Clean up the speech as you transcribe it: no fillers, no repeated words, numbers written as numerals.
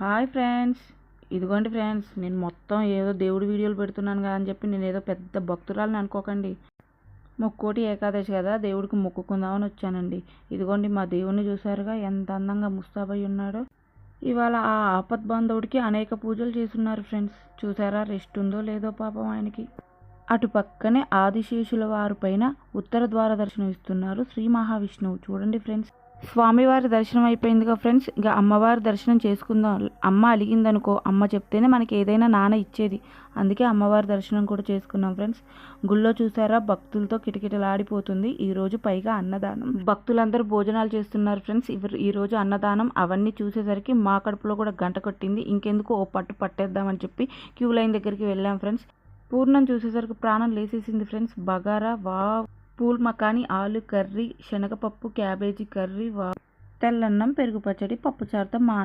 Hi friends, ఇదిగోండి friends, నేను మొత్తం ఏదో దేవుడి వీడియోలు పెడుతున్నాను కదా అని చెప్పి నేను ఏదో పెద్ద భక్తురాలని అనుకోకండి. ముక్కోటి ఏకాదశి కదా, దేవుడికి మొక్కుకుందామని వచ్చానండి. ఇదిగోండి మా దేవుణ్ణి చూసారుగా ఎంత అందంగా ముస్తాబై ఉన్నాడో. ఇవాళ ఆ ఆపద్బాంధవుడికి అనేక పూజలు చేస్తున్నారు ఫ్రెండ్స్. చూసారా రెస్ట్ ఉందో లేదో పాపం ఆయనకి. అటు పక్కనే ఆదిశేషుల వారి పైన ఉత్తర ద్వార దర్శనం ఇస్తున్నారు శ్రీ మహావిష్ణువు. చూడండి ఫ్రెండ్స్, స్వామివారి దర్శనం అయిపోయిందిగా ఫ్రెండ్స్, ఇక అమ్మవారి దర్శనం చేసుకుందాం. అమ్మ అలిగిందనుకో, అమ్మ చెప్తేనే మనకి ఏదైనా నాన్న ఇచ్చేది. అందుకే అమ్మవారి దర్శనం కూడా చేసుకున్నాం ఫ్రెండ్స్. గుళ్ళో చూసారా భక్తులతో కిటకిటలాడిపోతుంది. ఈరోజు పైగా అన్నదానం, భక్తులందరూ భోజనాలు చేస్తున్నారు ఫ్రెండ్స్. ఈరోజు అన్నదానం. అవన్నీ చూసేసరికి మా కడుపులో కూడా గంట కొట్టింది. ఇంకెందుకు ఓ పట్టు పట్టేద్దామని చెప్పి క్యూ లైన్ దగ్గరికి వెళ్ళాం ఫ్రెండ్స్. పూర్ణం చూసేసరికి ప్రాణం లేసేసింది ఫ్రెండ్స్. బగారా వా, పూల్ మకాని, ఆలు కర్రీ, శనగపప్పు, క్యాబేజీ కర్రీ, తెల్లన్నం, పెరుగు పచ్చడి, పప్పుచారుతో మా